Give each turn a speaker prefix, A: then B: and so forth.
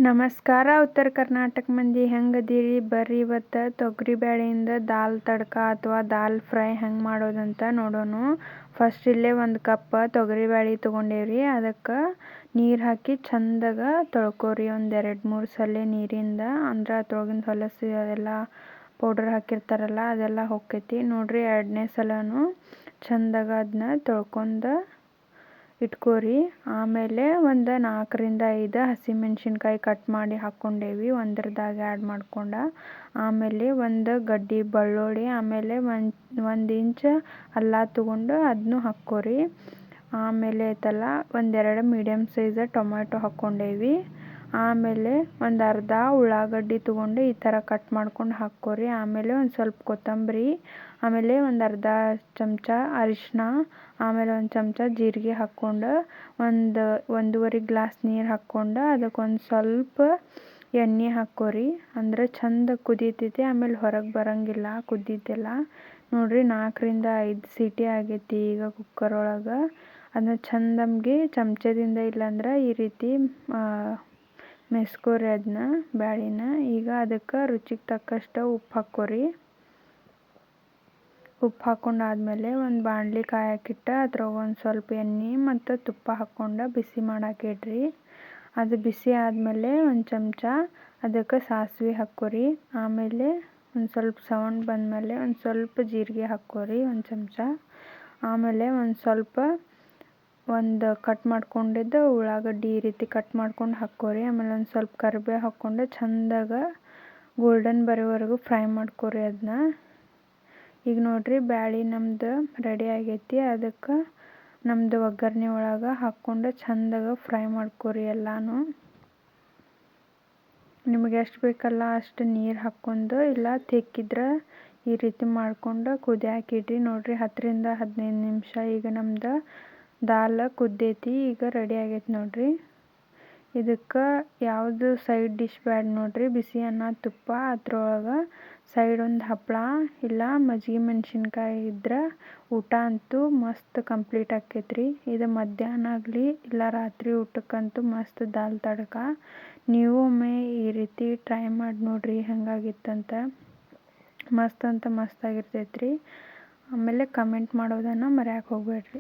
A: ನಮಸ್ಕಾರ ಉತ್ತರ ಕರ್ನಾಟಕ ಮಂದಿ ಹೆಂಗದೀರಿ? ಬರ್ರಿ ಇವತ್ತು ತೊಗರಿ ಬೇಳೆಯಿಂದ ದಾಲ್ ತಡ್ಕ ಅಥವಾ ದಾಲ್ ಫ್ರೈ ಹೆಂಗೆ ಮಾಡೋದಂತ ನೋಡೋಣ. ಫಸ್ಟ್ ಇಲ್ಲೇ 1 ಕಪ್ ತೊಗರಿ ಬೇಳೆ ತೊಗೊಂಡೇವ್ರಿ. ಅದಕ್ಕೆ ನೀರು ಹಾಕಿ ಚಂದಾಗ ತೊಳ್ಕೊರಿ. ಒಂದು 2-3 ಸಲ ನೀರಿಂದ, ಅಂದ್ರೆ ಅದ್ರೊಳಗಿನ ಹೊಲಸು ಅದೆಲ್ಲ ಪೌಡರ್ ಹಾಕಿರ್ತಾರಲ್ಲ ಅದೆಲ್ಲ ಹೋಗ್ತೈತಿ ನೋಡ್ರಿ. 2ನೇ ಸಲನೂ ಚಂದಾಗ ಅದನ್ನ ತೊಳ್ಕೊಂಡು ಇಟ್ಕೋರಿ. ಆಮೇಲೆ ಒಂದು 4-5 ಹಸಿಮೆಣ್ಸಿನ್ಕಾಯಿ ಕಟ್ ಮಾಡಿ ಹಾಕ್ಕೊಂಡೇವಿ, ಒಂದ್ರದಾಗ ಆ್ಯಡ್ ಮಾಡ್ಕೊಂಡು. ಆಮೇಲೆ ಒಂದು ಗಡ್ಡೆ ಬೆಳ್ಳುಳ್ಳಿ, ಆಮೇಲೆ ಒಂದು ಇಂಚ್ ಅಲ್ಲ ತೊಗೊಂಡು ಅದನ್ನು ಹಾಕ್ಕೋರಿ. ಆಮೇಲೆ ಐತಲ್ಲ 1-2 ಮೀಡಿಯಮ್ ಸೈಜ್ ಟೊಮೆಟೊ ಹಾಕ್ಕೊಂಡೇವಿ. ಆಮೇಲೆ ಒಂದು ಅರ್ಧ ಉಳ್ಳಾಗಡ್ಡಿ ತೊಗೊಂಡು ಈ ಥರ ಕಟ್ ಮಾಡ್ಕೊಂಡು ಹಾಕ್ಕೋರಿ. ಆಮೇಲೆ ಒಂದು ಸ್ವಲ್ಪ ಕೊತ್ತಂಬರಿ, ಆಮೇಲೆ ಒಂದು ಅರ್ಧ ಚಮಚ ಅರಿಶಿನ, ಆಮೇಲೆ 1 ಚಮಚ ಜೀರಿಗೆ ಹಾಕ್ಕೊಂಡು 1-1.5 ಗ್ಲಾಸ್ ನೀರು ಹಾಕ್ಕೊಂಡು ಅದಕ್ಕೊಂದು ಸ್ವಲ್ಪ ಎಣ್ಣೆ ಹಾಕ್ಕೋರಿ. ಅಂದ್ರೆ ಚಂದ ಕುದೀತೈತಿ, ಆಮೇಲೆ ಹೊರಗೆ ಬರೋಂಗಿಲ್ಲ ಕುದ್ದಿದ್ದೆಲ್ಲ. ನೋಡ್ರಿ 4-5 ಸೀಟಿ ಆಗೈತಿ ಈಗ ಕುಕ್ಕರ್ ಒಳಗೆ. ಅದನ್ನ ಚಂದಮ್ಗೆ ಚಮಚದಿಂದ ಇಲ್ಲಾಂದ್ರೆ ಈ ರೀತಿ ಮೆಸ್ಕೋರಿ ಅದನ್ನ ಬ್ಯಾಳಿನ. ಈಗ ಅದಕ್ಕೆ ರುಚಿಗೆ ತಕ್ಕಷ್ಟು ಉಪ್ಪು ಹಾಕ್ಕೋರಿ. ಉಪ್ಪು ಹಾಕ್ಕೊಂಡಾದ್ಮೇಲೆ ಒಂದು ಬಾಣಲಿ ಕಾಯಕ್ಕಿಟ್ಟು ಅದ್ರಾಗ ಒಂದು ಸ್ವಲ್ಪ ಎಣ್ಣೆ ಮತ್ತು ತುಪ್ಪ ಹಾಕ್ಕೊಂಡು ಬಿಸಿ ಮಾಡಕ್ಕೆ ಇಡ್ರಿ. ಅದು ಬಿಸಿ ಆದಮೇಲೆ 1 ಚಮಚ ಅದಕ್ಕೆ ಸಾಸಿವೆ ಹಾಕ್ಕೋರಿ. ಆಮೇಲೆ ಒಂದು ಸ್ವಲ್ಪ ಸೌಂಡ್ ಬಂದಮೇಲೆ ಒಂದು ಸ್ವಲ್ಪ ಜೀರಿಗೆ ಹಾಕ್ಕೋರಿ, 1 ಚಮಚ. ಆಮೇಲೆ ಒಂದು ಕಟ್ ಮಾಡ್ಕೊಂಡಿದ್ದು ಉಳ್ಳಾಗಡ್ಡಿ ಈ ರೀತಿ ಕಟ್ ಮಾಡ್ಕೊಂಡು ಹಾಕ್ಕೋರಿ. ಆಮೇಲೆ ಒಂದು ಸ್ವಲ್ಪ ಕರಿಬೇವು ಹಾಕ್ಕೊಂಡು ಚಂದಾಗ ಗೋಲ್ಡನ್ ಬರೋವರೆಗೂ ಫ್ರೈ ಮಾಡ್ಕೋರಿ ಅದನ್ನ. ಈಗ ನೋಡ್ರಿ ಬ್ಯಾಳಿ ನಮ್ದು ರೆಡಿ ಆಗೈತಿ. ಅದಕ್ಕೆ ನಮ್ದು ಒಗ್ಗರಣೆ ಒಳಗೆ ಹಾಕ್ಕೊಂಡು ಚಂದಾಗ ಫ್ರೈ ಮಾಡ್ಕೋರಿ ಎಲ್ಲನೂ. ನಿಮಗೆ ಎಷ್ಟು ಬೇಕಲ್ಲ ಅಷ್ಟು ನೀರು ಹಾಕ್ಕೊಂಡು, ಇಲ್ಲ ತೆಕ್ಕಿದ್ರೆ ಈ ರೀತಿ ಮಾಡ್ಕೊಂಡು ಕುದಿಯಾಕೆ ಇಡ್ರಿ. ನೋಡ್ರಿ 10-15 ನಿಮಿಷ ಈಗ ನಮ್ದು ದಾಲ್ ಕುದ್ದೈತಿ, ಈಗ ರೆಡಿ ಆಗೈತಿ ನೋಡ್ರಿ. ಇದಕ್ಕೆ ಯಾವುದು ಸೈಡ್ ಡಿಶ್ ಬ್ಯಾಡ ನೋಡ್ರಿ. ಬಿಸಿ ಅನ್ನ ತುಪ್ಪ ಅದ್ರೊಳಗೆ ಸೈಡ್ ಒಂದು ಹಪ್ಪಳ ಇಲ್ಲ ಮಜ್ಜಿಗೆ ಮೆಣಸಿನ್ಕಾಯಿ ಇದ್ರೆ ಊಟ ಅಂತೂ ಮಸ್ತ್ ಕಂಪ್ಲೀಟ್ ಆಕೈತ್ರಿ. ಇದು ಮಧ್ಯಾಹ್ನ ಆಗಲಿ ಇಲ್ಲ ರಾತ್ರಿ ಊಟಕ್ಕಂತೂ ಮಸ್ತ್ ದಾಲ್ ತಡ್ಕ. ನೀವು ಒಮ್ಮೆ ಈ ರೀತಿ ಟ್ರೈ ಮಾಡಿ ನೋಡ್ರಿ ಹೆಂಗಾಗಿತ್ತಂತ. ಮಸ್ತ್ ಆಗಿರ್ತೈತ್ರಿ. ಆಮೇಲೆ ಕಮೆಂಟ್ ಮಾಡೋದನ್ನು ಮರೆಯೋಕೆ ಹೋಗಬೇಡ್ರಿ.